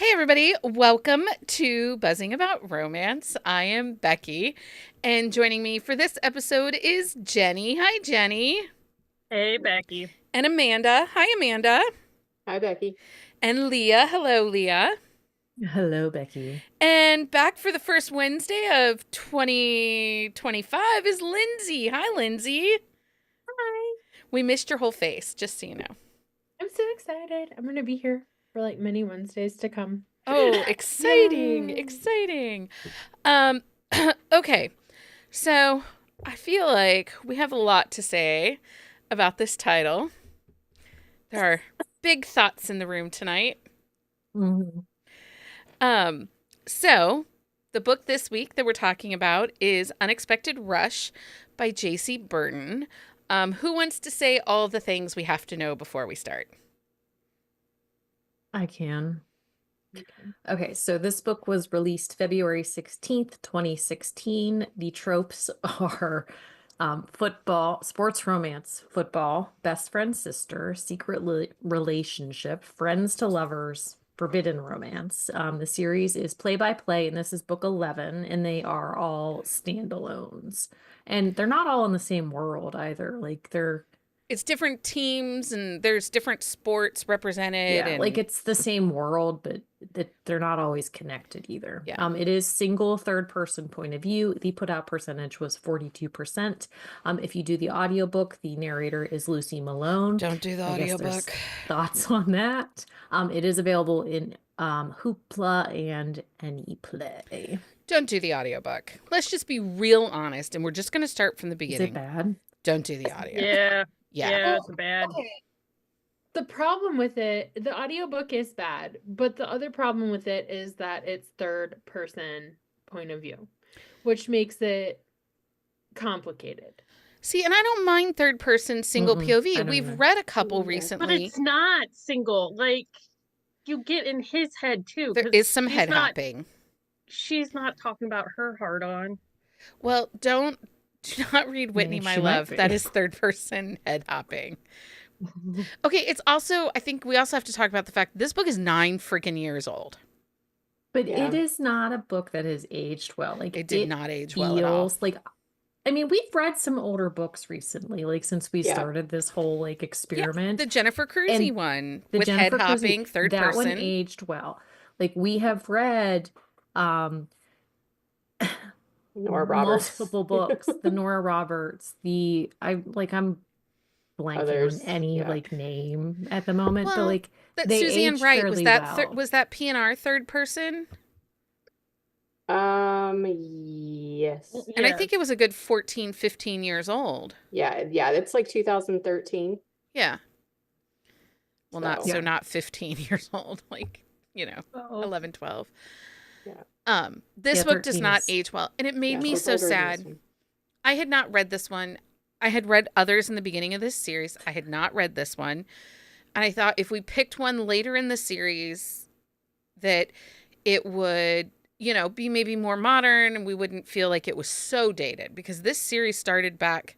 Hey, everybody. Welcome to Buzzing About Romance. I am Becky, and joining me for this episode is Jenny. Hi, Jenny. Hey, Becky. And Amanda. Hi, Amanda. Hi, Becky. And Leah. Hello, Leah. Hello, Becky. And back for the first Wednesday of 2025 is Lindsey. Hi, Lindsey. Hi. We missed your whole face, just so you know. I'm so excited. I'm going to be here for like many Wednesdays to come. Oh, exciting, Yay. exciting. Okay, so I feel like we have a lot to say about this title. There are big thoughts in the room tonight. Mhm. So the book this week that we're talking about is Unexpected Rush by Jaci Burton. Who wants to say all the things we have to know before we start? I can. Okay, so this book was released February 16th, 2016. The tropes are football, sports romance, football, best friend sister, secret relationship, friends to lovers, forbidden romance. The series is play by play, and this is book 11, and they are all standalones. And they're not all in the same world either. Like It's different teams and there's different sports represented. yeah, and like it's the same world, but they're not always connected either. Yeah. It is single third person point of view. The put out percentage was 42%. If you do the audiobook, the narrator is Lucy Malone. Don't do the I guess there's audiobook. thoughts on that. It is available in Hoopla and Anyplay. Don't do the audiobook. Let's just be real honest, and we're just going to start from the Is beginning. it bad? Don't do the audio. Yeah, Yeah. it's bad. Okay. The problem with it, the audiobook is bad, but the other problem with it is that it's third person point of view, which makes it complicated. See, and I don't mind third person single I POV. don't We've either. read a couple Yeah. But recently. it's not single. Like, you get in his head too. There 'cause is some she's head not- hopping. She's not talking about her heart on. Well, do not read Whitney, Yeah, my she might love. be. That is third person head hopping. Okay, it's also, I think we also have to talk about the fact this book is 9 freaking years old. But Yeah. it is not a book that has aged well. Like It did not age well at all. feels like, I mean, we've read some older books recently, like since we Yeah. started this whole like Yeah, experiment. the Jennifer Cruzy And one The with Jennifer head Cruzy, hopping, third that person. one aged well. Like we have read Nora Roberts. multiple books, the Nora Roberts, I'm blanking Others, on any yeah. like name at the moment, but Well, like That they Suzanne aged Wright was fairly that well. was that PNR third person? Yes. And I Yeah. think it was a good 14, 15 years old. Yeah, it's like 2013. Yeah. Well, not So- so Yeah. not 15 years old, like, Oh. 11, 12. Yeah. This Yeah, book does 13 not is- age well, and it made Yeah, me it's so older than this sad. one. I had not read this one. I had read others in the beginning of this series. I had not read this one. And I thought if we picked one later in the series that it would, be maybe more modern and we wouldn't feel like it was so dated, because this series started back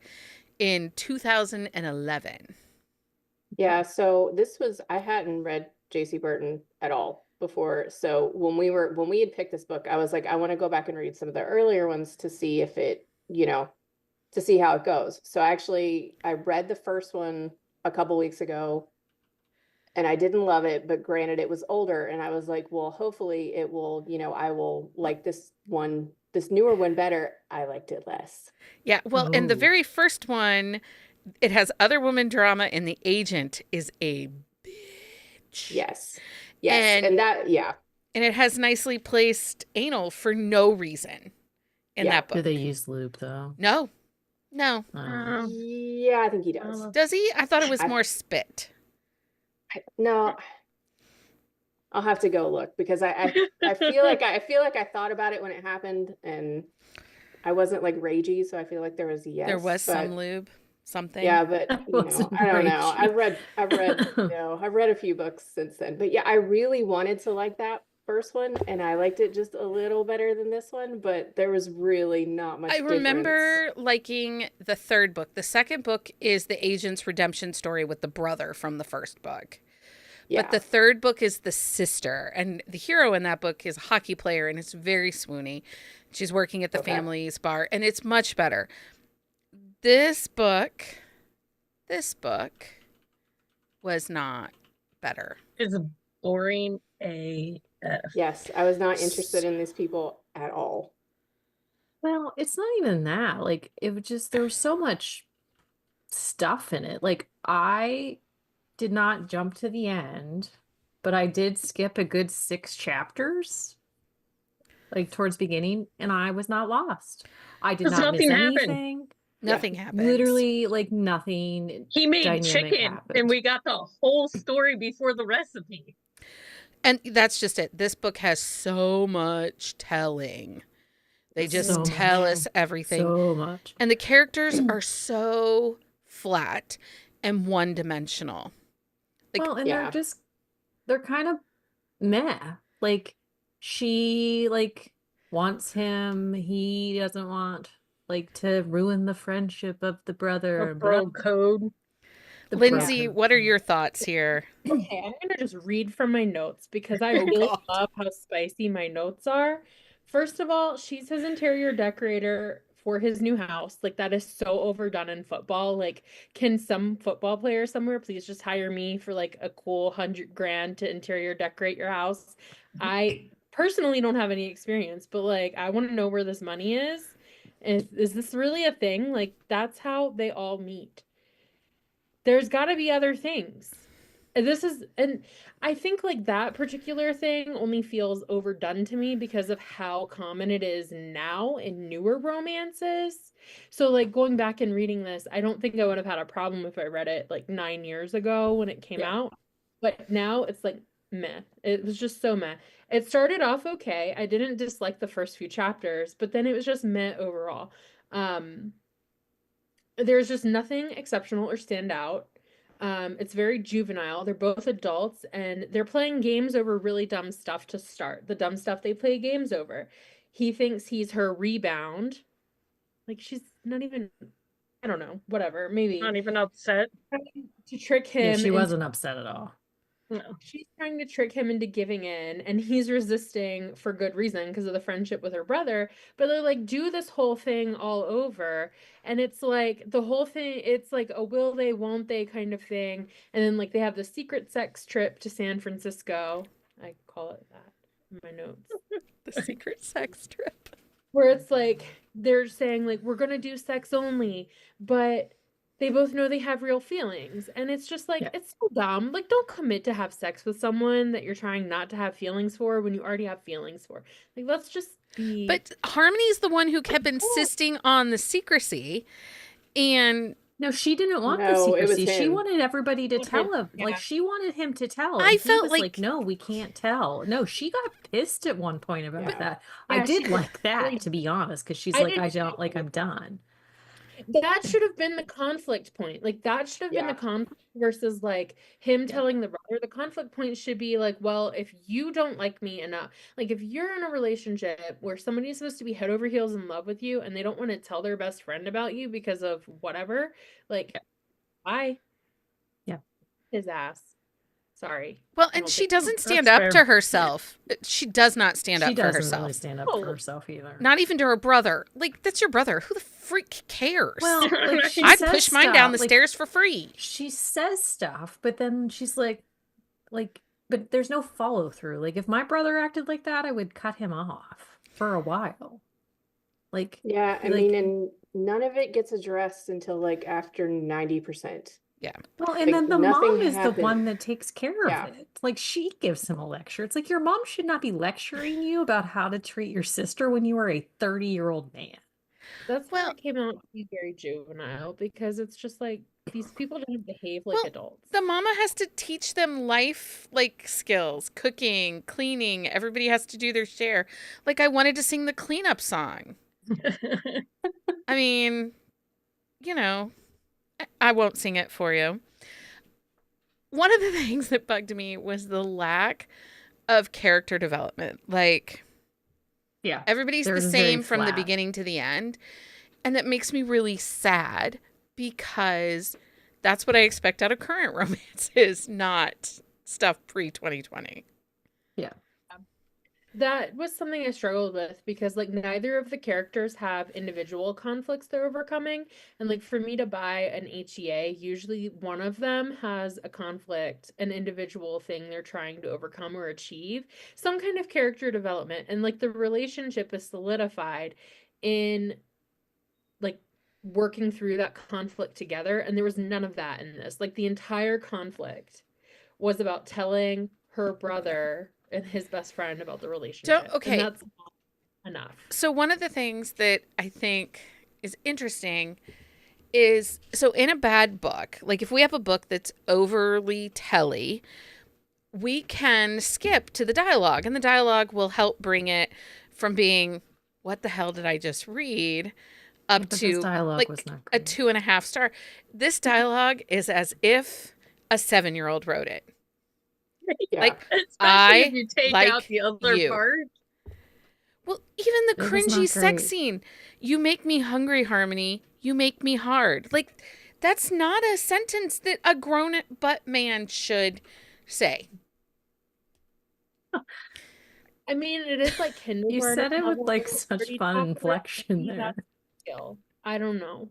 in 2011. Yeah, so I hadn't read Jaci Burton at all before. So when we had picked this book, I was like, I want to go back and read some of the earlier ones to see if it, to see how it goes. So I read the first one a couple weeks ago and I didn't love it, but granted it was older and I was like, well, hopefully it will, I will like this newer one better. I liked it less. Yeah, well, and the Ooh. very first one, it has other woman drama, and the agent is a bitch. Yes. And- And that, yeah. And it has nicely placed anal for no reason in Yeah. that book. Do they use lube though? No. Yeah, I think he does. Does he? I thought it was I- more spit. No, I'll have to go look because I feel like I thought about it when it happened and I wasn't like ragey, so I feel like there was There was but, some lube, something. yeah, but I wasn't I don't know. ragey. I've read a few books since then, but yeah, I really wanted to like that first one and I liked it just a little better than this one, but there was really not much I difference. remember liking the third book. The second book is the agent's redemption story with the brother from the first book. But the third book is the sister, and the hero in that book is a hockey player, and it's very swoony. She's working at the family's bar, and it's much better. This book was not better. It's boring AF. Yes, I was not interested in these people at all. Well, it's not even that. Like, it was just, there was so much stuff in it. Like, I did not jump to the end, but I did skip a good 6 chapters, like towards beginning, and I was not lost. I did 'Cause not miss nothing happened. anything. Nothing happens. Literally, like nothing He made dynamic chicken, happened. and we got the whole story before the recipe. And that's just it. This book has so much telling. They just So tell much. us everything. So much. And the characters are so flat and one-dimensional. Like, Well, and yeah. they're kind of meh. Like, she wants him, he doesn't want to ruin the friendship of the brother. A bro code. The Lindsey, brother. what are your thoughts here? Okay, I'm gonna just read from my notes because I really God. love how spicy my notes are. First of all, she's his interior decorator for his new house. Like, that is so overdone in football. Like, can some football player somewhere please just hire me for like a cool $100,000 to interior decorate your house? I personally don't have any experience, but like, I want to know where this money is. Is this really a thing? Like, that's how they all meet. There's got to be other things. And I think like that particular thing only feels overdone to me because of how common it is now in newer romances. So like going back and reading this, I don't think I would have had a problem if I read it like 9 years ago when it came out. But now it's like meh. It was just so meh. It started off okay. I didn't dislike the first few chapters, but then it was just meh overall. There's just nothing exceptional or stand out. It's very juvenile. They're both adults and they're playing games over really dumb stuff to start. The dumb stuff they play games over. He thinks he's her rebound. Like, she's not even, I don't know, whatever, maybe. Not even upset. Trying to trick him. Yeah, she into- wasn't upset at all. No. She's trying to trick him into giving in, and he's resisting for good reason because of the friendship with her brother. But they like do this whole thing all over, and it's like the whole thing, it's like a will they, won't they kind of thing. And then like they have the secret sex trip to San Francisco. I call it that in my notes. The secret sex trip. Where it's like they're saying like we're gonna do sex only, but they both know they have real feelings, and it's just like it's so dumb. Like, don't commit to have sex with someone that you're trying not to have feelings for when you already have feelings for. Like, let's just be. But Harmony's the one who kept insisting on the secrecy, and No, she didn't want the No, it was secrecy. She him. wanted everybody to Okay, tell him. yeah. Like, she wanted him to tell. I and he felt was like- no, we can't tell. No, she got pissed at one point about Yeah. that. Yeah, I she did did. like that, Really- to be honest, because she's I like, did I don't too. like, I'm done. That should have been the conflict point. Like, that should have been the Yeah. conflict versus like him telling the brother. The conflict point should be like, well, if you don't like me enough, like if you're in a relationship where somebody's supposed to be head over heels in love with you and they don't want to tell their best friend about you because of whatever, like, bye. Yeah. His ass. Sorry. well, I and don't she think- doesn't stand That's up fair. to herself. She does not stand She up for doesn't herself. really stand up No. for herself either. Not even to her brother. Like, that's your brother. Who the freak cares? Well, like, she I'd says push mine down the stuff, like, stairs for free. She says stuff, but then she's like, but there's no follow through. Like, if my brother acted like that, I would cut him off for a while. Like, Yeah, I like- mean, and none of it gets addressed until like after 90%. well, and like, then the nothing mom is the happened. one that takes care Yeah. of it. Like, she gives him a lecture. It's like your mom should not be lecturing you about how to treat your sister when you are a 30-year-old man. That's why Well- it came out to be very juvenile because it's just like these people don't behave like Well, adults. The mama has to teach them life like skills, cooking, cleaning. Everybody has to do their share. Like, I wanted to sing the cleanup song. I mean, you know, I won't sing it for you. One of the things that bugged me was the lack of character development. Like, Yeah. everybody's the They're very same from the flat. beginning to the end. And that makes me really sad because that's what I expect out of current romances, not stuff pre-2020. That was something I struggled with because like neither of the characters have individual conflicts they're overcoming. And like for me to buy an HEA, usually one of them has a conflict, an individual thing they're trying to overcome or achieve, some kind of character development. And like the relationship is solidified in like working through that conflict together. And there was none of that in this. Like the entire conflict was about telling her brother and his best friend about the relationship. Okay. And that's not enough. So one of the things that I think is interesting is, so in a bad book, like if we have a book that's overly telly, we can skip to the dialogue, and the dialogue will help bring it from being, what the hell did I just read, up But this to dialogue like was not a great. 2.5 star. This dialogue is as if a 7-year-old wrote it. Yeah. Like, Especially I if you take like out the other you. part. Well, even the It was cringy not sex great. scene. You make me hungry, Harmony. You make me hard. Like, that's not a sentence that a grown butt man should say. I mean, it is like kindergarten. You said it with level like such dirty fun talk, inflection maybe there. that's skill. I don't know.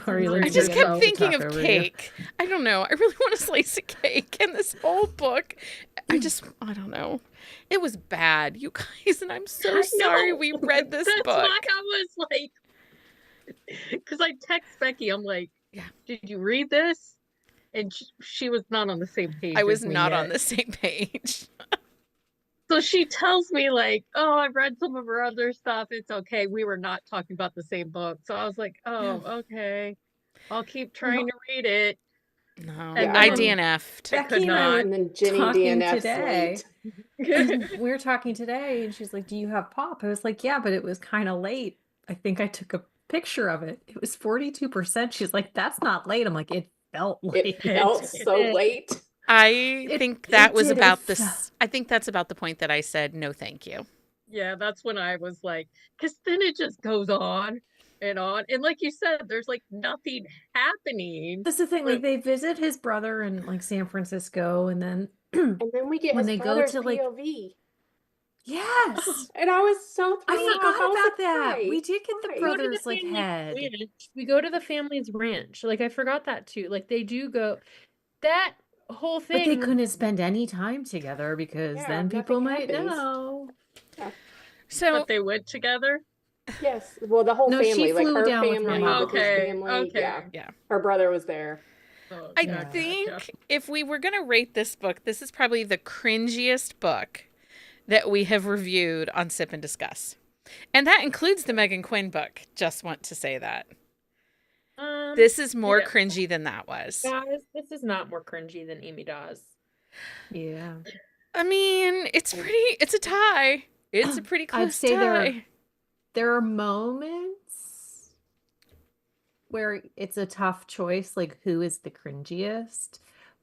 Sorry, I Lindsay, just I kept love to thinking talk of over you. cake. I don't know. I really want a slice of cake. And this whole book, I don't know. It was bad, you guys. And I'm so I sorry know. we read this That's book. why I was like, because I text Becky, I'm like, Yeah. did you read this? And she was not on the same page. I was as me not yet. on the same page. So she tells me like, oh, I read some of her other stuff. It's okay. We were not talking about the same book. So I was like, oh, okay. I'll keep trying to read it. No, And I then- DNF'd. I could Becky and I not. were And then Jenny talking DNF's today. late. We were talking today, and she's like, "Do you have pop?" I was like, "Yeah, but it was kind of late. I think I took a picture of it. It was 42%." She's like, "That's not late." I'm like, "It felt late." It felt so late. I It- think that it was did, it about felt- this. I think that's about the point that I said, no, thank you. Yeah, that's when I was like, because then it just goes on and on. And like you said, there's like nothing happening. That's the thing. Like they visit his brother in like San Francisco, and then And then we get when his they go brother's to like, POV. yes, And I was so I thrown off. forgot I was about like, that. why? We did get the Why? Go to the brother's like family head. ranch. We go to the family's ranch. Like I forgot that too. Like they do go. That whole But they thing. couldn't spend any time together because Yeah, then people nothing might happens. know. So But they went together. Yes. Well, the whole No, she family, like flew her down with her family, mom. with his Okay, family. okay. Yeah. yeah, Her brother was there. Oh, I Yeah. think gotcha. if we were going to rate this book, this is probably the cringiest book that we have reviewed on Sip and Discuss. And that includes the Megan Quinn book. Just want to say that. This is more yeah. cringy than that was. Guys, this is not more cringy than Amy Dawes. Yeah. I mean, it's a tie. It's a pretty close say tie. there are moments where it's a tough choice, like who is the cringiest.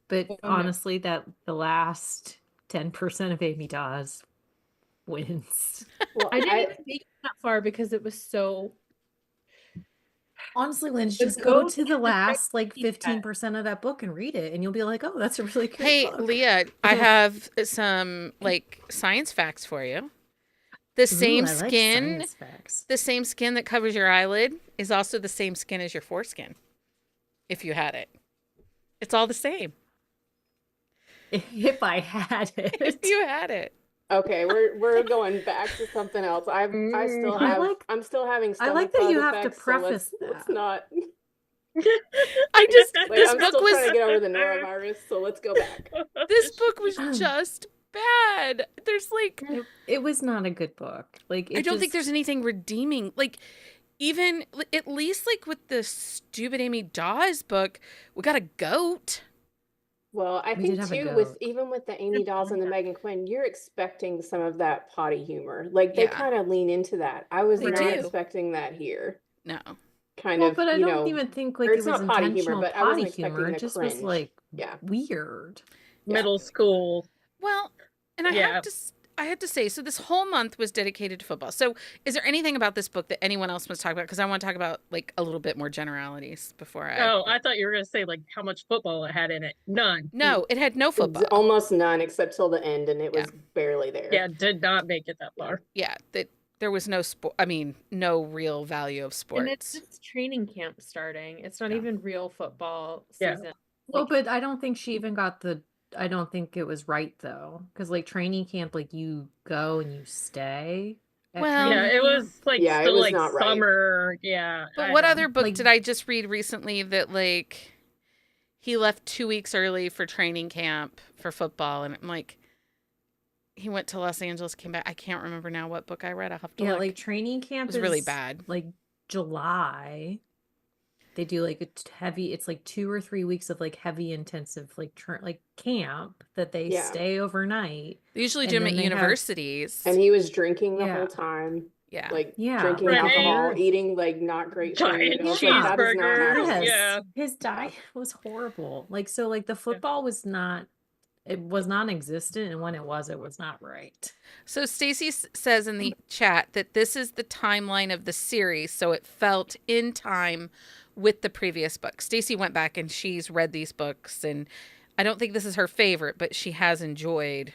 But Oh, no. honestly, that the last 10% of Amy Dawes wins. Well, I didn't even make it that far because it was so. Honestly, Lynn, The just go goat to the can last like affect that. 15% of that book and read it, and you'll be like, "Oh, that's a really good Hey, book." Leah, I have some like science facts for you. The Ooh, same I like skin, science facts. the same skin that covers your eyelid is also the same skin as your foreskin. If you had it, it's all the same. If I had If it. you had it. okay, we're going back to something else. I still I have like- I'm still having I like stomach that you bug have to effects, so let's preface that. not. I just Like, this I'm book still trying to was get over the norovirus, so let's go back. this book was just bad. There's like It was not a good book. Like I it don't think just- there's anything redeeming. Like even at least like with the stupid Amy Dawes book, we got a goat. Well, I We think did have a too, goat. even with the Amy Dawes and the Megan Quinn, you're expecting some of that potty humor. Like they Yeah. kind of lean into that. I was They not do. expecting that here. No. Kind Well, of, but I you don't know, even think like or it it's was not potty humor, intentional but I wasn't potty expecting humor. It the just was cringe. like Yeah. weird. Yeah. Middle school. Well, and I Yeah. have to I had to say, so this whole month was dedicated to football. So is there anything about this book that anyone else wants to talk about? Because I want to talk about like a little bit more generalities before I. Oh, I thought you were gonna say like how much football it had in it. None. No, it had no football. Almost none except till the end, and it was Yeah. barely there. Yeah, did not make it that far. Yeah, that there was no sport. I mean, no real value of sports. And it's just training camp starting. It's not Yeah. even real football Yeah. season. Well, but I don't think she even got the. I don't think it was right though, because like training camp, like you go and you stay. at Well, Yeah, training it camp. was like Yeah, it still was like not right. summer. Yeah. But I what don't- other book Like- did I just read recently that like he left 2 weeks early for training camp for football, and I'm like, he went to Los Angeles, came back. I can't remember now what book I read. I'll have to Yeah, look. like training camp was really is, bad. Like July, they do like a heavy. It's like 2 or 3 weeks of like heavy intensive like like camp that they Yeah. stay overnight. They usually and do them then at they have- universities. And he was drinking the Yeah. whole time, yeah. like Yeah, drinking like alcohol, beers. eating like not great Giant food. I was like, that is not cheeseburgers. happening. Yeah. His diet was horrible. Like so, like the football was not. It was non-existent, and when it was not right. So Stacy says in the chat that this is the timeline of the series, so it felt in time with the previous book. Stacy went back and she's read these books, and I don't think this is her favorite, but she has enjoyed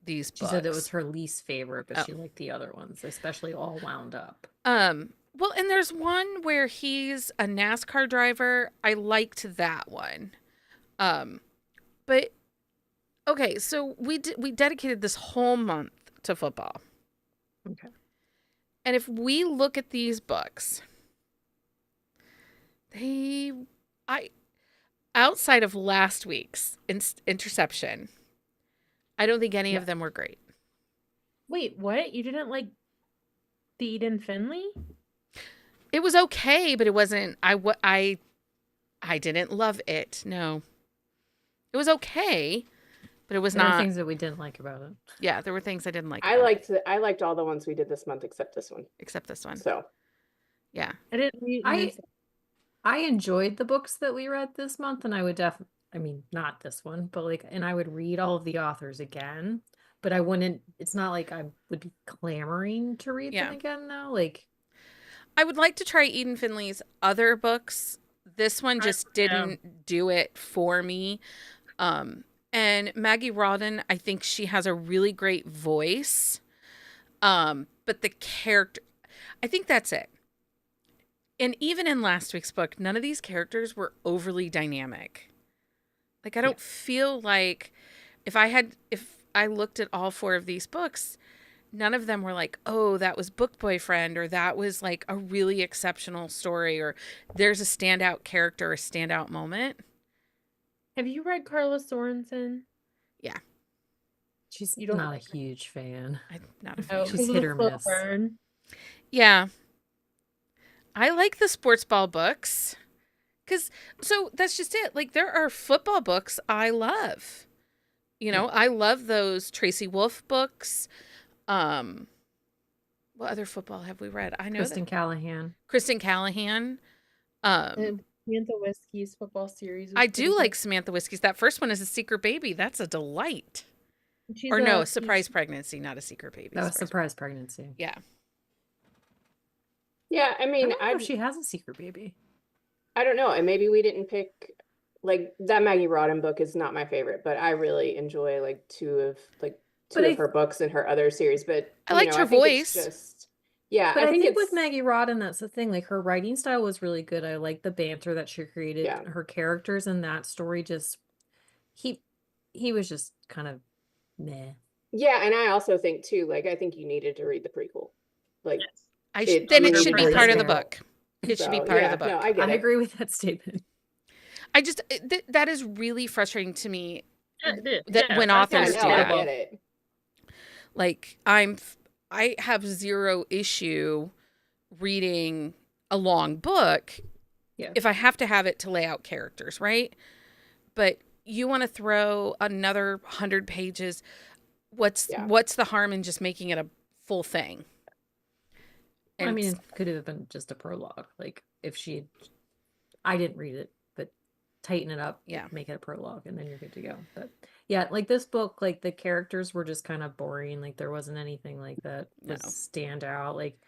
these She books. said it was her least favorite, but Oh. she liked the other ones, especially all wound up. Well, and there's one where he's a NASCAR driver. I liked that one. But okay, so we dedicated this whole month to football. Okay. And if we look at these books, outside of last week's Interception, I don't think any of them were great. Wait, what? You didn't like Theed and Finley? It was okay, but it wasn't. I didn't love it. No, it was okay, but it was There were not. things that we didn't like about it. Yeah, there were things I didn't like. I about it, liked all the ones we did this month except this one. except this one. So Yeah, I didn't read. I enjoyed the books that we read this month, and I would I mean, not this one, but like, and I would read all of the authors again, but I wouldn't, it's not like I would be clamoring to read Yeah. them again, though. Like, I would like to try Eden Finley's other books. This one just didn't do it for me. And Maggie Rawdon, I think she has a really great voice. But the character, I think that's it. And even in last week's book, none of these characters were overly dynamic. Like, I don't feel like if I looked at all 4 of these books, none of them were like, oh, that was Book Boyfriend, or that was like a really exceptional story, or there's a standout character, a standout moment. Have you read Carla Sorensen? she's You don't not a like her? huge fan. I'm not a Oh, fan. She's because of hit the or slow miss. burn. Yeah. I like the sports ball books. So that's just it. Like, there are football books I love. You know, I love those Tracy Wolf books. What other football have we read? I know Kristen Callahan. Kristen Callahan. And Samantha Whiskey's football series. was I pretty do good. like Samantha Whiskey's. That first one is a secret baby. That's a delight. She's Or no, a a surprise pregnancy, not a secret baby. That was surprise pregnancy. Yeah. yeah, I I mean, don't know if she has a secret baby. I don't know, and maybe we didn't pick like that Maggie Rawdon book is not my favorite, but I really enjoy like two of her books in her other series. But I liked her think it's voice. just yeah, But I think it's with Maggie Rawdon, that's the thing. Like her writing style was really good. I like the banter that she created. Yeah. Her characters in that story just he was just kind of meh. yeah, and I also think too, like I think you needed to read the prequel. Like Then it I'm should be really part of the fair. book. It should be so, part yeah, of the book. No, I get I it. agree with that statement. I just that is really frustrating to me. That Yeah, when that's Yeah, authors no, do I that. get it. Like, I have zero issue reading a long book Yeah. if I have to have it to lay out characters, right? But you want to throw another 100 pages. What's the harm in just making it a full thing? I mean, it could have been just a prologue. Like if I didn't read it, but tighten it up, Yeah. make it a prologue, and then you're good to go. But yeah, like this book, like the characters were just kind of boring. Like there wasn't anything like that was No. stand out. Like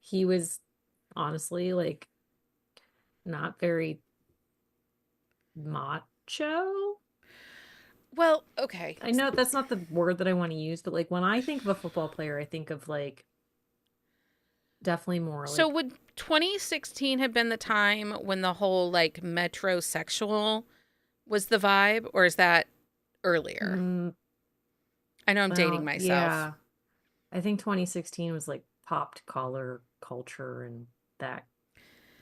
he was honestly like not very macho. Well, okay. I know that's not the word that I want to use, but like when I think of a football player, I think of like definitely more So like would 2016 have been the time when the whole like metrosexual was the vibe, or is that earlier? mm, I know I'm dating well, myself. yeah. I think 2016 was like popped collar culture and that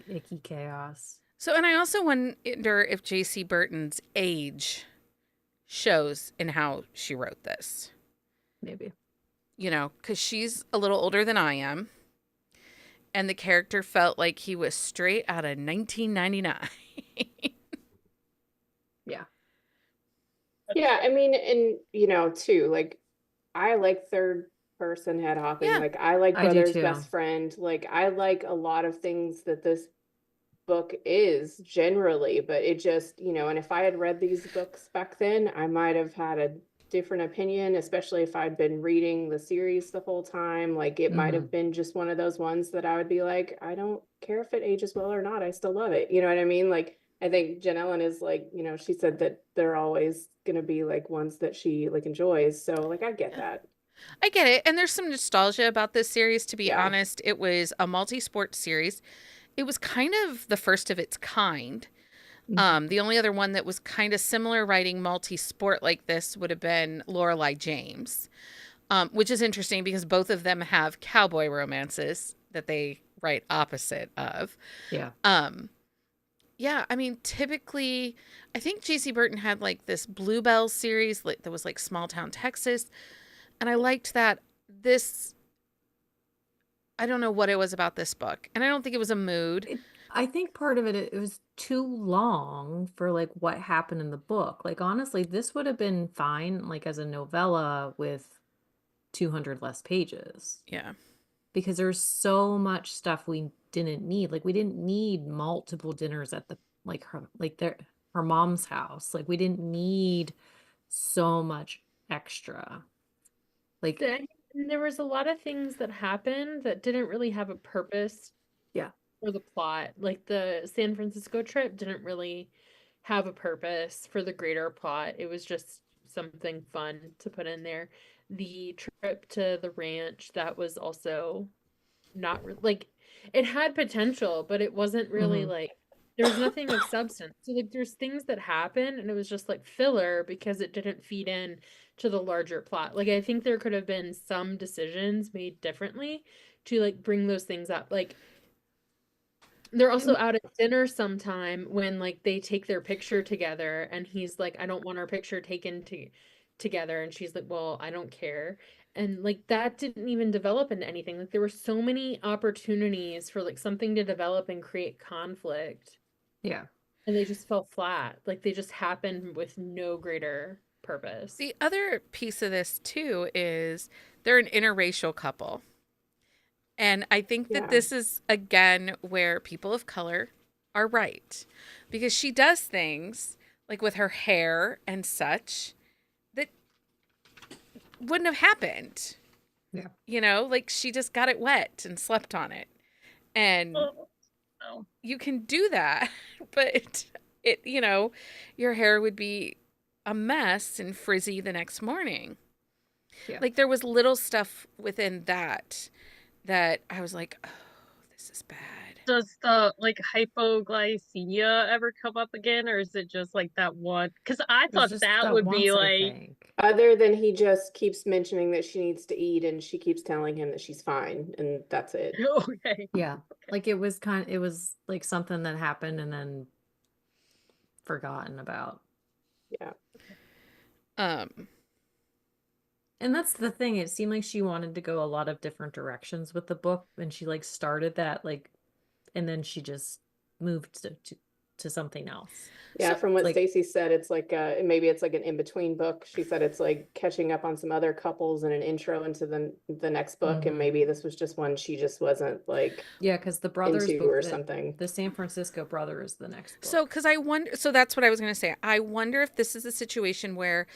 icky chaos. So, and I also wonder if Jaci Burton's age shows in how she wrote this. Maybe. You know, because she's a little older than I am. And the character felt like he was straight out of 1999. Yeah. Yeah, I mean, and you know, too, like I like third person head hopping. Yeah. Like I like I do brother's too. best friend. Like I like a lot of things that this book is generally, but it just, you know, and if I had read these books back then, I might have had a different opinion, especially if I'd been reading the series the whole time. Like it might Mhm. have been just one of those ones that I would be like, I don't care if it ages well or not. I still love it. You know what I mean? Like I think Jen Ellen is like, you know, she said that they're always gonna be like ones that she like enjoys. So like I get that. I get it. And there's some nostalgia about this series, to be Yeah. honest. It was a multi-sport series. It was kind of the first of its kind. The only other one that was kind of similar writing multi-sport like this would have been Lorelei James, which is interesting because both of them have cowboy romances that they write opposite of. Yeah. Yeah, I mean, typically, I think Jaci Burton had like this Bluebell series that was like Small Town Texas, and I liked that. This, I don't know what it was about this book, and I don't think it was a mood. I think part of it was too long for like what happened in the book. Like honestly, this would have been fine like as a novella with 200 less pages Yeah. because there's so much stuff we didn't need. Like we didn't need multiple dinners at the like her mom's house. Like we didn't need so much extra. Like And there was a lot of things that happened that didn't really have a purpose yeah. for the plot. Like the San Francisco trip didn't really have a purpose for the greater plot. It was just something fun to put in there. The trip to the ranch, that was also not like it had potential, but it wasn't really Mhm. like there was nothing of substance. So like there's things that happen and it was just like filler because it didn't feed in to the larger plot. Like I think there could have been some decisions made differently to like bring those things up. Like they're also out at dinner sometime when like they take their picture together and he's like, I don't want our picture taken together, and she's like, well, I don't care. And like that didn't even develop into anything. Like there were so many opportunities for like something to develop and create conflict, Yeah. and they just fell flat. Like they just happened with no greater purpose. The other piece of this too is they're an interracial couple. And I think that Yeah. this is, again, where people of color are right. Because she does things, like with her hair and such, that wouldn't have happened. Yeah. You know, like she just got it wet and slept on it. And Oh. you can do that, but it, you know, your hair would be a mess and frizzy the next morning. Yeah. Like there was little stuff within that I was like, oh, this is bad. Does the like hypoglycemia ever come up again, or is it just like that one? Because I It was thought just that that would be once, I like, think. Other than he just keeps mentioning that she needs to eat and she keeps telling him that she's fine and that's it. okay. Yeah. Like it was like something that happened and then forgotten about. Yeah. Um, And that's the thing. It seemed like she wanted to go a lot of different directions with the book, and she like started that like, and then she just moved to something else. Yeah, So, from what like- Stacy said, it's like maybe it's like an in-between book. She said it's like catching up on some other couples and an intro into the next book, and Mhm. maybe this was just one she just wasn't like Yeah, because the brothers into book or that- something. the San Francisco brother is the next book. So, because I wonder, so that's what I was going to say. I wonder if this is a situation where,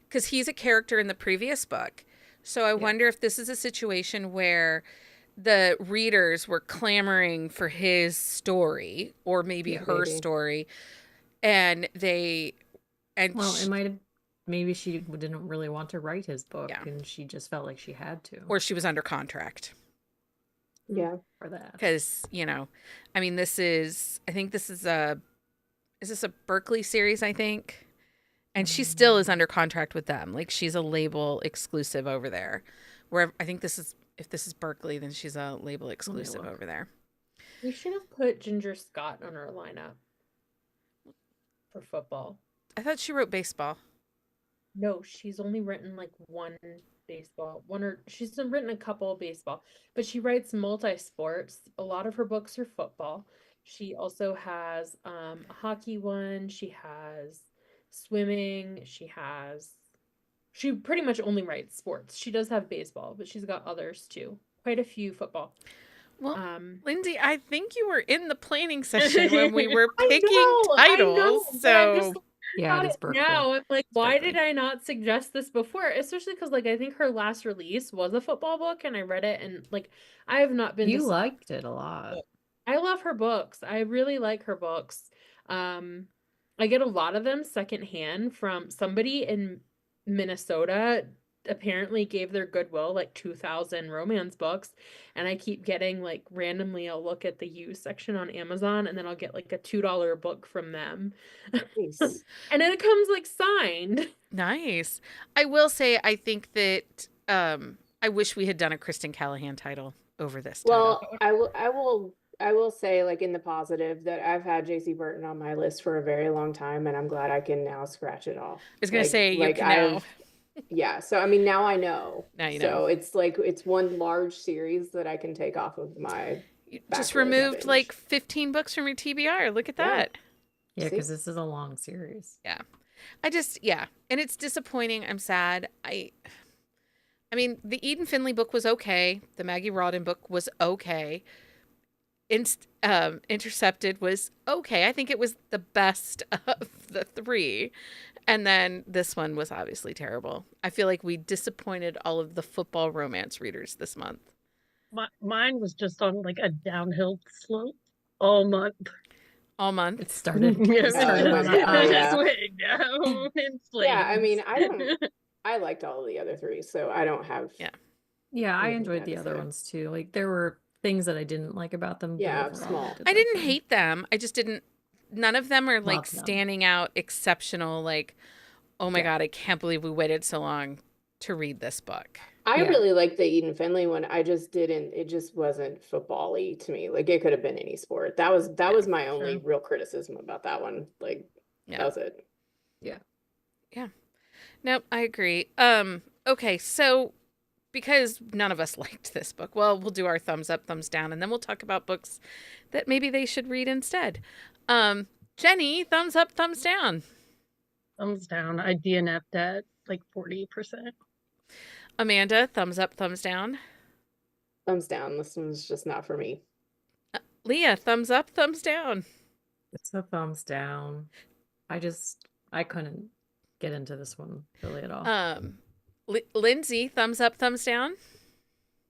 because he's a character in the previous book. So I wonder if this is a situation where the readers were clamoring for his story or maybe Yeah, her maybe. story. And they, and Well, sh- it might have, maybe she didn't really want to write his book Yeah. and she just felt like she had to or she was under contract. Yeah. for that. Because, you know, I mean, I think this is is this a Berkeley series, I think? And she still is under contract with them. Like, she's a label exclusive over there. Where I think if this is Berkeley, then she's a label exclusive look. over there. We should have put Ginger Scott on our lineup for football. I thought she wrote baseball. No, she's only written like one baseball, she's written a couple of baseball, but she writes multi-sports. A lot of her books are football. She also has a hockey one. She has swimming. She pretty much only writes sports. She does have baseball, but she's got others too. Quite a few football. Well, Um, Lindsay, I think you were in the planning session when we were I picking know, titles. but I'm just So Yeah, about it is it Berkeley. now. I'm like, It's why Berkeley. did I not suggest this before? Especially because, like, I think her last release was a football book, and I read it, and like, I have not been. You to liked it a lot. I love her books. I really like her books. I get a lot of them secondhand from somebody in Minnesota. Apparently gave their Goodwill like 2,000 romance books, and I keep getting like randomly I'll look at the used section on Amazon, and then I'll get like a $2 book from them. Nice. And then it comes like signed. nice. I will say, I think that I wish we had done a Kristen Callahan title over this title. Well, I will say, like, in the positive, that I've had Jaci Burton on my list for a very long time, and I'm glad I can now scratch it off. I was going to Like- say, you like can now. Yeah, so I mean, now I know. Now you So know. it's like it's one large series that I can take off of my. You just backlist removed binge. like 15 books from your TBR. Look at Yeah. that. Yeah, See? because this is a long series. And it's disappointing. I'm sad. I mean, the Eden Finley book was okay. The Maggie Rawdon book was okay. Intercepted was okay. I think it was the best of the three. And then this one was obviously terrible. I feel like we disappointed all of the football romance readers this month. Mine was just on like a downhill slope all month. All month. It started. Yeah, It started it on went a down, high. yeah. just went down in flames. Yeah, I mean, I liked all of the other three, so I don't have. Yeah. Yeah, I Anything enjoyed bad the to other say. ones too. Like there were things that I didn't like about them. but Yeah, overall, small. did I like didn't them. hate them. I just didn't. None of them are like Love them. standing out exceptional. Like, oh my Yeah. God, I can't believe we waited so long to read this book. I Yeah. really liked the Eden Finley one. I just didn't. It just wasn't football-y to me. Like it could have been any sport. That was my only Sure. real criticism about that one. Like Yeah. that was it. Nope, I agree. Okay, so because none of us liked this book, well, we'll do our thumbs up, thumbs down, and then we'll talk about books that maybe they should read instead. Jenni, thumbs up, thumbs down. Thumbs down. I DNF'd at like 40%. Amanda, thumbs up, thumbs down. Thumbs down. This one's just not for me. Leah, thumbs up, thumbs down. It's a thumbs down. I couldn't get into this one really at all. Lindsay, thumbs up, thumbs down.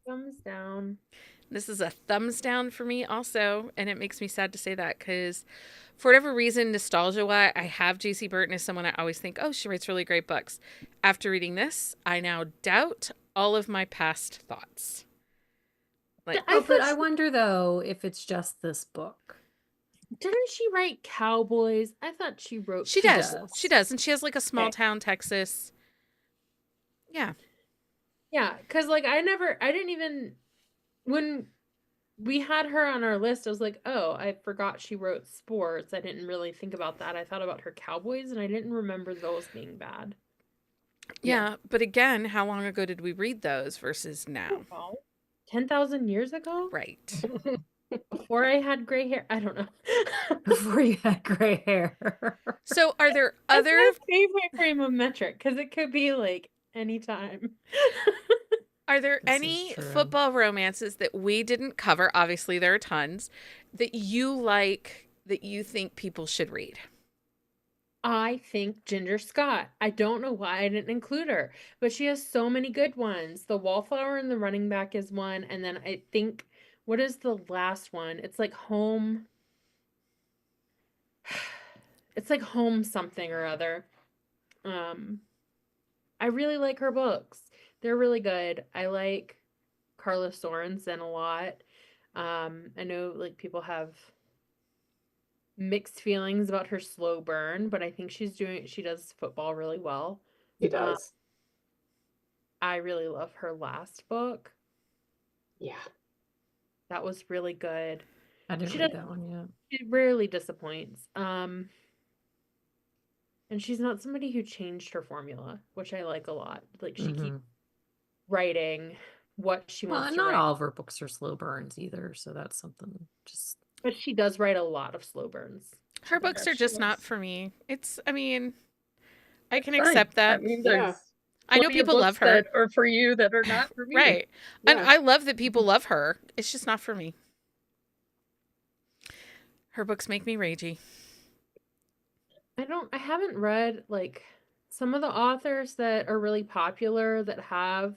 Thumbs down. This is a thumbs down for me also, and it makes me sad to say that because for whatever reason, nostalgia-wise, I have Jaci Burton as someone I always think, oh, she writes really great books. After reading this, I now doubt all of my past thoughts. Like, But I wonder though if it's just this book. Didn't she write Cowboys? I thought she wrote. she does. She does. And she has like a small Okay. town Texas. Yeah. Yeah, because like I didn't even, when we had her on our list, I was like, oh, I forgot she wrote sports. I didn't really think about that. I thought about her Cowboys, and I didn't remember those being bad. Yeah. But again, how long ago did we read those versus now? Well, 10,000 years ago? Right. Before I had gray hair. I don't know. Before you had gray hair. So are there That's other my favorite frame of metric because it could be like anytime. Are there This is any true. football romances that we didn't cover? Obviously, there are tons that you like that you think people should read. I think Ginger Scott. I don't know why I didn't include her, but she has so many good ones. The Wallflower and the Running Back is one, and then I think what is the last one? It's like Home. It's like Home something or other. Um, I really like her books. They're really good. I like Carla Sorensen a lot. I know like people have mixed feelings about her slow burn, but I think she does football really well. He Uh, does. I really love her last book. Yeah. That was really good. I didn't She read does that one yet. she rarely disappoints. And she's not somebody who changed her formula, which I like a lot. Like she keeps Mhm. writing what she Well, wants and to not write. all of her books are slow burns either, so that's something just But she does write a lot of slow burns. Her She books are does. just not for me. I mean, I can Fine. accept I that. mean, Yeah. there's I know plenty of people love books her. that are for you that are not for me. Right. And Yeah. I love that people love her. It's just not for me. Her books make me ragey. I haven't read like some of the authors that are really popular that have.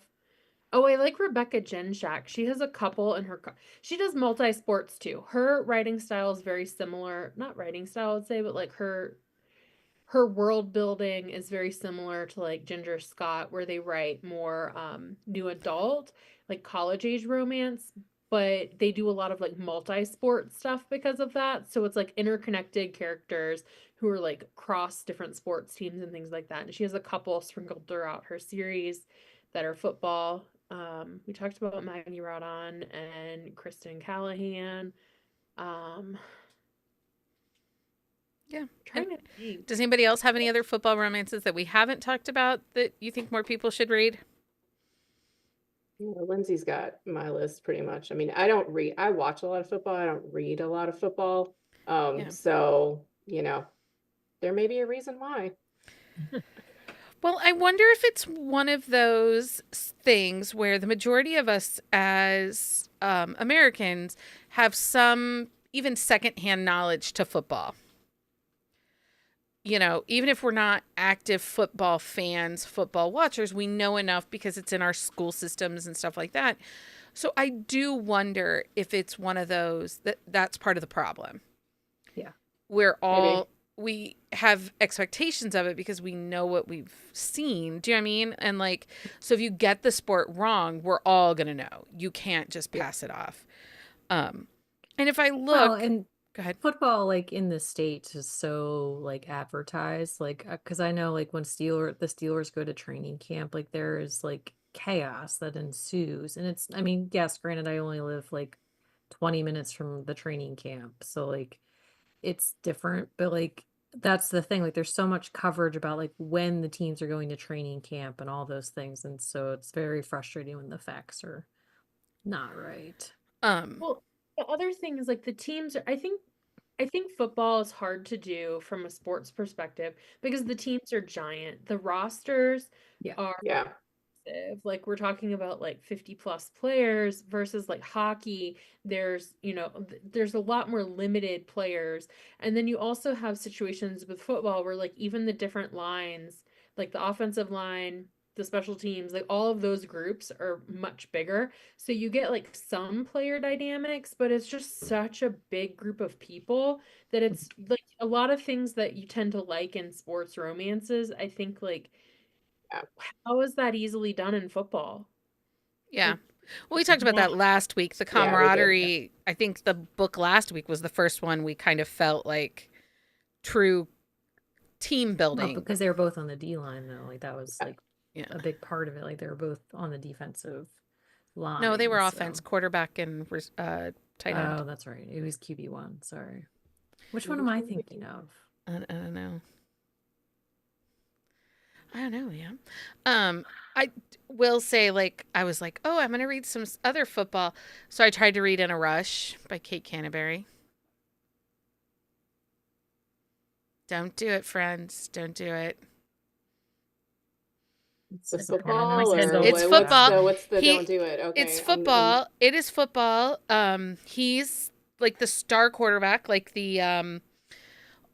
Oh, I like Rebecca Genshak. She has a couple in her. She does multi sports too. Her writing style is very similar. Not writing style, I'd say, but like her world building is very similar to like Ginger Scott, where they write more new adult, like college age romance, but they do a lot of like multi-sport stuff because of that. So it's like interconnected characters who are like cross different sports teams and things like that. And she has a couple sprinkled throughout her series that are football. We talked about Maggie Rodon and Kristen Callahan. Um, Yeah. trying to think. Does anybody else have any other football romances that we haven't talked about that you think more people should read? Lindsay's got my list pretty much. I mean, I don't read, I watch a lot of football. I don't read a lot of football. Yeah. So, there may be a reason why. Well, I wonder if it's one of those things where the majority of us as Americans have some even secondhand knowledge to football. Even if we're not active football fans, football watchers, we know enough because it's in our school systems and stuff like that. So I do wonder if it's one of those that's part of the problem. Yeah. We have expectations of it because we know what we've seen. Do you know what I mean? And like, so if you get the sport wrong, we're all going to know. You can't just pass it off. And if I look, well, and go ahead. football like in the States is so like advertised, like because I know like when the Steelers go to training camp, like there is like chaos that ensues. And I mean, yes, granted, I only live like 20 minutes from the training camp, so like it's different, but like that's the thing, like there's so much coverage about like when the teams are going to training camp and all those things, and so it's very frustrating when the facts are not right. Well, the other thing is like the teams I think football is hard to do from a sports perspective because the teams are giant. The rosters Yeah. are Yeah. massive. Like we're talking about like 50 plus players versus like hockey. There's a lot more limited players. And then you also have situations with football where like even the different lines, like the offensive line, the special teams, like all of those groups are much bigger. So you get like some player dynamics, but it's just such a big group of people that it's like a lot of things that you tend to like in sports romances. I think like Yeah. how is that easily done in football? Yeah. Like, Well, we talked about that not- last week. The Yeah, we did. camaraderie, I think the book last week was the first one we kind of felt like true team Well, building. because they were both on the D line though, like that was like Yeah. a big part of it, like they were both on the defensive line. No, they were so- offense, quarterback and tight end. Oh, that's right, it was QB1. Sorry, which one am I thinking of? I don't know. I don't know, yeah. I will say, like, I was like, oh, I'm going to read some other football. So I tried to read In a Rush by Kate Canterbury. Don't do it, friends. Don't do it. The Is it part of football my or Kindle? It's what's football. what's the He- don't do it? It's Okay. football. It is football. He's like the star quarterback, like the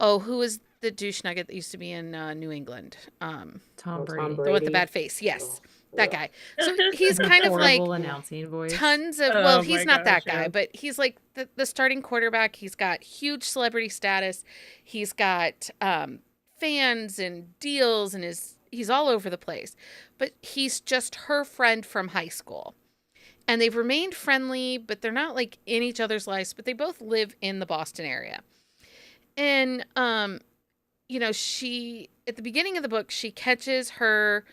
who was the douche nugget that used to be in New England? Tom Tom Brady. The one with the Brady. bad face. Yes, that Ugh. guy. So he's The kind of like horrible announcing voice. tons of. Oh Well, my he's not that gosh, guy, yeah. but he's like the starting quarterback. He's got huge celebrity status. He's got fans and deals, and he's all over the place. But he's just her friend from high school. And they've remained friendly, but they're not like in each other's lives, but they both live in the Boston area. And she at the beginning of the book, she catches her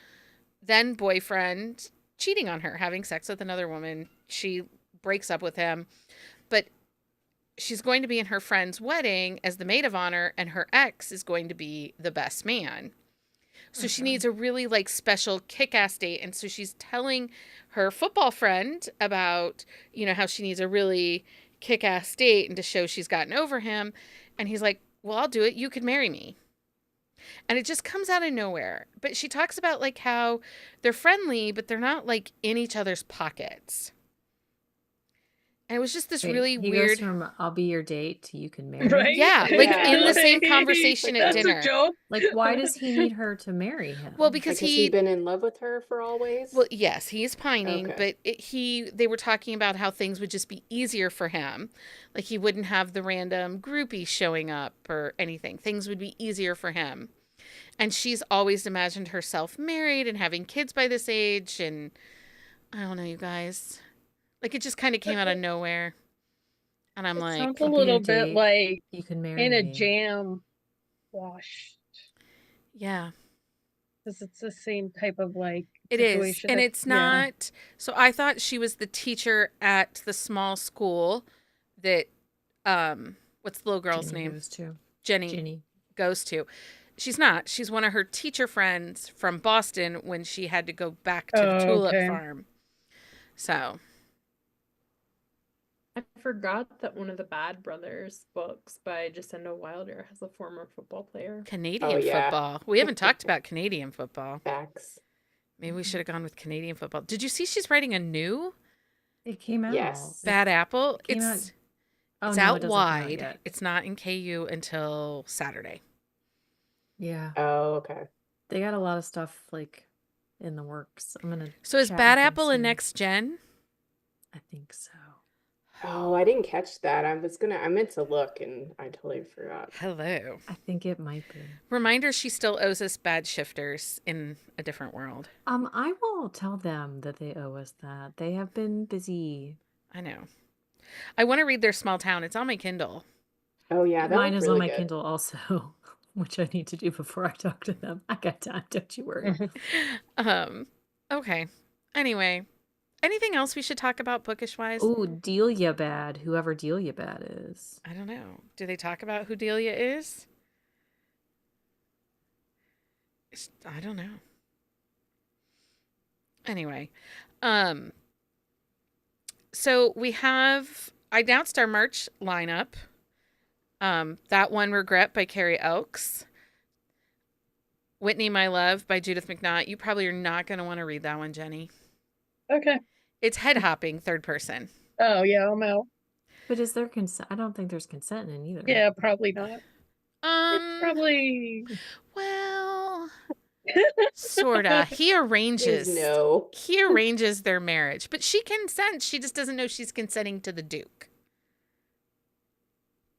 then boyfriend cheating on her, having sex with another woman. She breaks up with him, but she's going to be in her friend's wedding as the maid of honor, and her ex is going to be the best man. So she needs a really like special kick-ass date. And so she's telling her football friend about, how she needs a really kick-ass date and to show she's gotten over him. And he's like, well, I'll do it. You could marry me. And it just comes out of nowhere. But she talks about like how they're friendly, but they're not like in each other's pockets. And it was just this Wait, really he weird. goes from "I'll be your date" to "you can marry." Right? me? Yeah, like Yeah. in the same Like, conversation at that's dinner. a joke. Like, why does he need her to marry him? Well, because Because he'd been in love with her for always. Well, yes, he is pining, Okay. but they were talking about how things would just be easier for him. Like he wouldn't have the random groupie showing up or anything. Things would be easier for him. And she's always imagined herself married and having kids by this age. And I don't know, you guys. Like it just kind of came out of nowhere. And I'm It like, sounds a I'll be your little bit date. like You can marry in a me. jam wash. yeah. Because it's the same type of like It is. situation. And that- it's yeah. not. So I thought she was the teacher at the small school that, what's the little girl's Jenny name? goes to. Jenny Jenny. goes to. She's not. She's one of her teacher friends from Boston when she had to go back to the Oh, tulip okay. farm. So, I forgot that one of the Bad Brothers books by Jacinda Wilder has a former football player. Canadian yeah. football. We haven't talked about Canadian football. Facts. Maybe we should have gone with Canadian football. Did you see she's writing a new It came out. Yes. Bad Apple? came It's out- Oh, it's no, out it doesn't come out wide. yet. It's not in KU until Saturday. Yeah. Oh, okay. They got a lot of stuff like in the works. I'm gonna. So is chat Bad with them Apple a soon. next gen? I think so. Oh, I didn't catch that. I meant to look and I totally forgot. Hello. I think it might be. Reminder, she still owes us Bad Shifters in a different world. I will tell them that they owe us that. They have been busy. I know. I want to read their Small Town. It's on my Kindle. Oh yeah, that Mine was is really on my good. Kindle also, which I need to do before I talk to them. I got time, don't you worry. Okay. Anyway, anything else we should talk about bookish wise? Oh, Delia Bad, whoever Delia Bad is. I don't know. Do they talk about who Delia is? I don't know. Anyway, so I announced our March lineup. That One Regret by Carrie Elks. Whitney, My Love by Judith McNaught. You probably are not going to want to read that one, Jenny. Okay. It's head hopping, third person. Oh yeah, I'm out. But is there consent? I don't think there's consent in either. Yeah, probably not. It's probably Well, sorta. He arranges. No. He arranges their marriage, but she consents. She just doesn't know she's consenting to the Duke.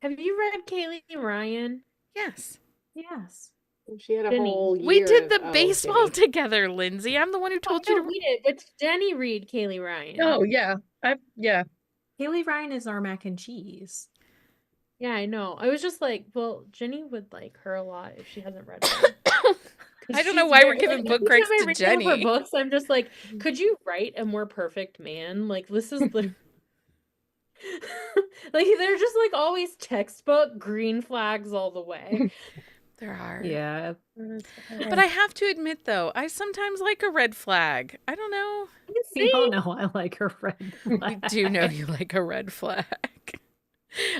Have you read Kaylee Ryan? Yes, Yes. She had a Jenny. whole year. we did the of- baseball Jenny. together, Lindsay. I'm the one who told I you don't to. read it, but Jenny read Kaylee Ryan. Oh yeah. Yeah. Haley Ryan is our mac and cheese. Yeah, I know. I was just like, well, Jenny would like her a lot if she hasn't read it. I don't know why we're giving book every credits time I to read one of her Jenny. books, I'm just like, could you write a more perfect man? Like this is literally like they're just like always textbook green flags all the way. There are. Yeah. But I have to admit, though, I sometimes like a red flag. I don't know. We all know I like her red You flag. do know you like a red flag.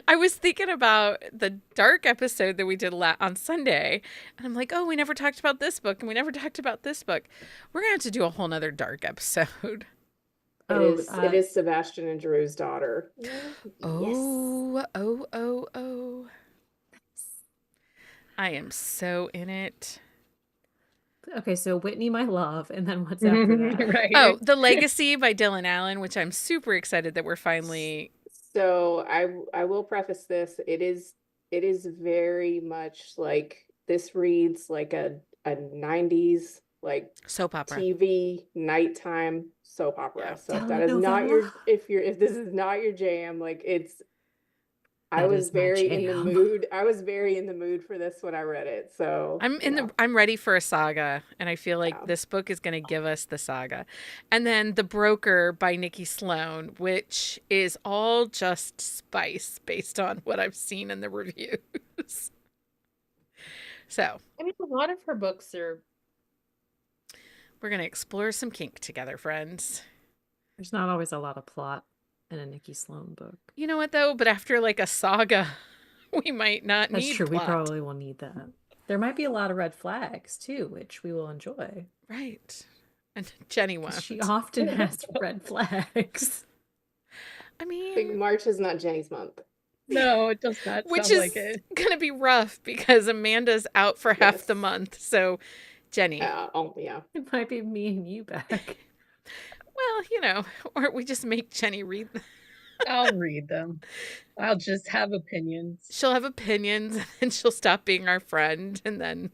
I was thinking about the dark episode that we did on Sunday, and I'm like, oh, we never talked about this book, and we never talked about this book. We're going to have to do a whole nother dark episode. It is Sebastian and Drew's daughter. Oh. I am so in it. Okay, so Whitney, My Love, and then what's after that? Right. Oh, The Legacy by Dylan Allen, which I'm super excited that we're finally... So I will preface this. It is very much like, this reads like a 90s like soap opera. TV nighttime soap opera. Yeah. So if that is not your, if this is not your jam, like I was very in the mood. I was very in the mood for this when I read it. So I'm ready for a saga, and I feel like this book is going to give us the saga. And then The Broker by Nikki Sloan, which is all just spice based on what I've seen in the reviews. So, I mean, a lot of her books are... We're going to explore some kink together, friends. There's not always a lot of plot in a Nikki Sloan book. You know what, though? But after like a saga, we might not need That's true. plot. We probably will need that. There might be a lot of red flags, too, which we will enjoy. Right. And Jenni won't. She often has red flags. I mean... I think March is not Jenni's month. No, it does not Which sound is like it. going to be rough because Amanda's out for half the month. So, Jenni. Yeah. It might be me and you back. Well, you know, or we just make Jenni read them. I'll read them. I'll just have opinions. She'll have opinions, and then she'll stop being our friend, and then...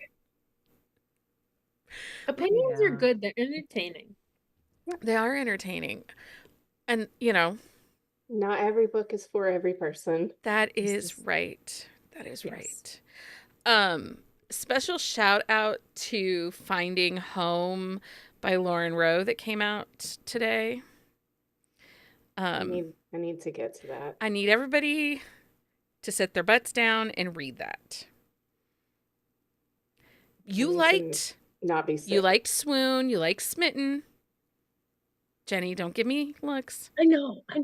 Opinions are good. They're entertaining. They are entertaining. And, you know... Not every book is for every person. That is right. That is right. Special shout out to Finding Home by Lauren Rowe that came out today. I need to get to that. I need everybody to sit their butts down and read that. You liked not be sick. You liked Swoon, you liked Smitten. Jenni, don't give me looks. I know. I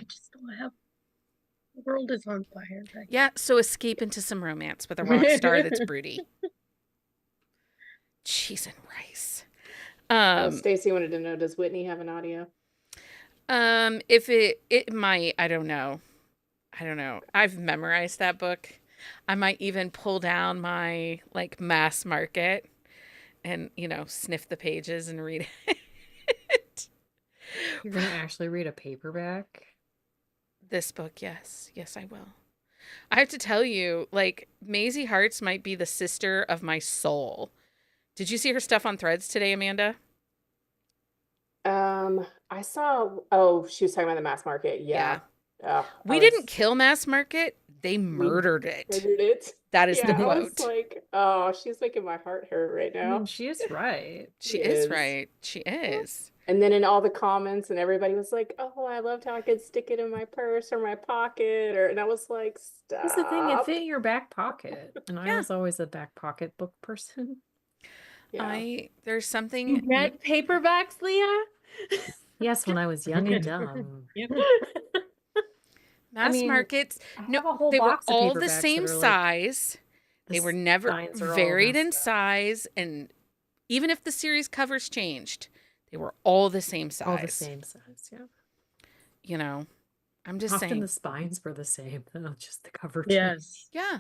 just don't have... The world is on fire. Right? Yeah, so escape into some romance with a rock star that's broody. Cheese and rice. Stacy wanted to know, does Whitney have an audio? If it might, I don't know. I've memorized that book. I might even pull down my like mass market and, you know, sniff the pages and read it. You're going to actually read a paperback? This book, yes. Yes, I will. I have to tell you, like, Maisie Hearts might be the sister of my soul. Did you see her stuff on Threads today, Amanda? I saw, she was talking about the mass market. Yeah. We didn't kill mass market. They murdered it. That is the quote. I was like, she's making my heart hurt right now. I mean, she is right. She is right. She is. And then in all the comments, and everybody was like, "Oh, I loved how I could stick it in my purse or my pocket," and I was like, "Stop." That's the thing; it fit in your back pocket, and I was always a back pocket book person. Yeah. There's something. You read paperbacks, Leah? Yes, when I was young and dumb. Mass markets. No, they were all the same size. They were never varied in size, and even if the series covers changed, they were all the same size. All the same size, yeah. You know, I'm just Often saying. the spines were the same, though, just the cover. Yes. Yeah.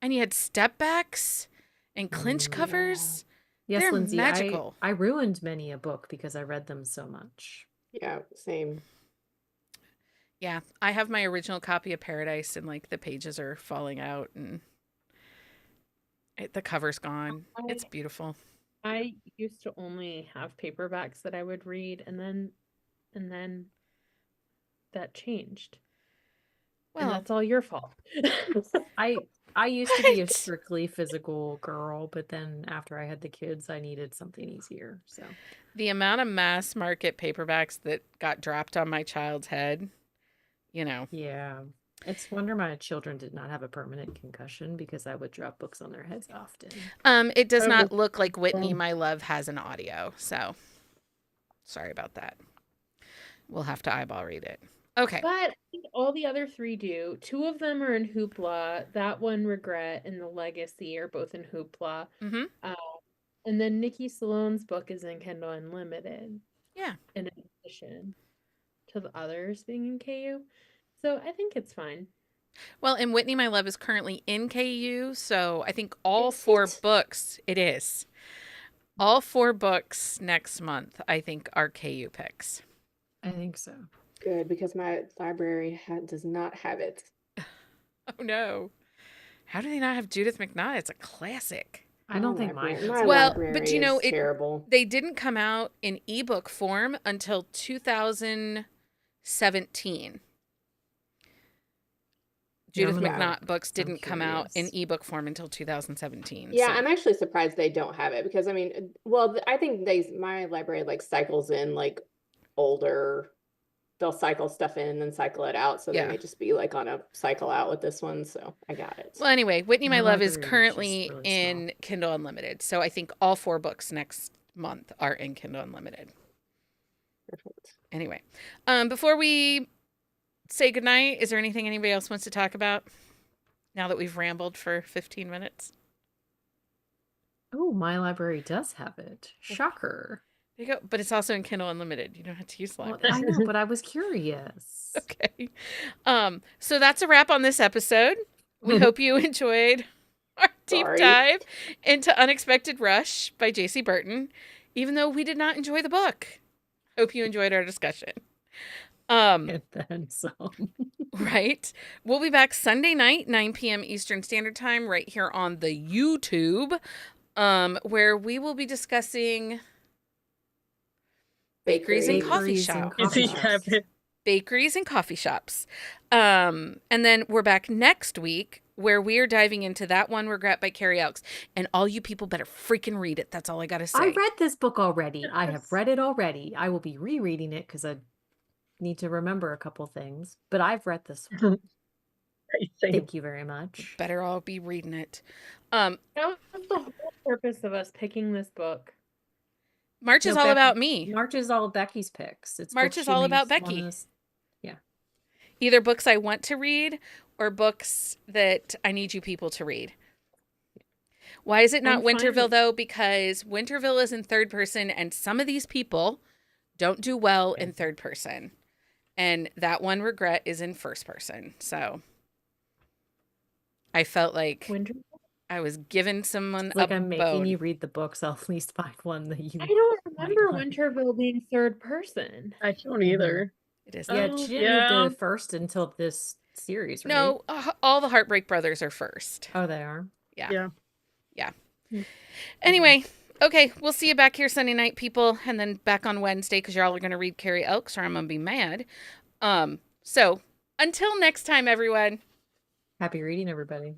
And you had step backs and clinch covers. Yes, They're Lindsey, magical. I ruined many a book because I read them so much. Yeah, same. Yeah, I have my original copy of Paradise, and like the pages are falling out, and the cover's gone. It's beautiful. I used to only have paperbacks that I would read, and then that changed. Well, and that's all your fault. I used to be a strictly physical girl, but then after I had the kids, I needed something easier. So the amount of mass market paperbacks that got dropped on my child's head, you know. Yeah. It's wonder my children did not have a permanent concussion because I would drop books on their heads often. It does Oh, not good. look like Whitney, Oh. My Love, has an audio, so sorry about that. We'll have to eyeball read it. Okay. But I think all the other three do. Two of them are in Hoopla. That one, Regret, and The Legacy are both in Hoopla. Mm-hmm. And then Nikki Salone's book is in Kindle Unlimited. Yeah. In addition to the others being in KU. So I think it's fine. Well, and Whitney, My Love is currently in KU, so I think all Is 4 it? books, it is. All 4 books next month, I think, are KU picks. I think so. Good, because my library does not have it. Oh, no. How do they not have Judith McNaught? It's a classic. I don't think mine has My it. Well, library but you know, is terrible. They didn't come out in ebook form until 2017. Judith Yeah, McNaught books didn't come out in curious. ebook form until 2017. Yeah, so- I'm actually surprised they don't have it because I mean, well, I think my library like cycles in like older. They'll cycle stuff in and then cycle it out, so Yeah. they may just be like on a cycle out with this one. So I got it. Well, anyway, Whitney, My My Love is library was just currently really in Kindle Unlimited. So I think all 4 books next month are in Kindle Unlimited. Perfect. Anyway, before we say goodnight, is there anything anybody else wants to talk about now that we've rambled for 15 minutes? Oh, my library does have it. Shocker. There you go. But it's also in Kindle Unlimited. You don't have to use the Well, library. I know, but I was curious. Okay. So that's a wrap on this episode. We hope you enjoyed our deep Sorry. dive into Unexpected Rush by Jaci Burton, even though we did not enjoy the book. Hope you enjoyed our discussion. And then some. Right. We'll be back Sunday night, 9 p.m. Eastern Standard Time, right here on the YouTube, where we will be discussing bakeries and coffee Bakeries and shops. coffee Is he shops. having- Bakeries and coffee shops. And then we're back next week where we are diving into That One Regret by Carrie Elks. And all you people better freaking read it. That's all I got to say. I read this book already. I have Yes. read it already. I will be rereading it because I need to remember a couple things. But I've read this one. Thank you very much. Better all be reading it. That was the whole purpose of us picking this book. March is No, all Becky- about me. March is all Becky's picks. It's March books is she all about makes Becky. wanna s- Either books I want to read or books that I need you people to read. Why is it not I'm fine Winterville, with- though? Because Winterville is in third person, and some of these people don't do well in third person. And That One Regret is in first person. So I felt like Winter. I was giving someone It's like a I'm making bone. you read the books. I'll at least find one that you. I don't remember like. Winterville being third person. I don't either. It is Yeah, not. she didn't yeah. move to first until this series, right? No, all the Heartbreak Brothers are first. Oh, they are. Yeah. Yeah. Anyway, okay, we'll see you back here Sunday night, people, and then back on Wednesday because y'all are going to read Carrie Elks or I'm going to be mad. So until next time, everyone. Happy reading, everybody.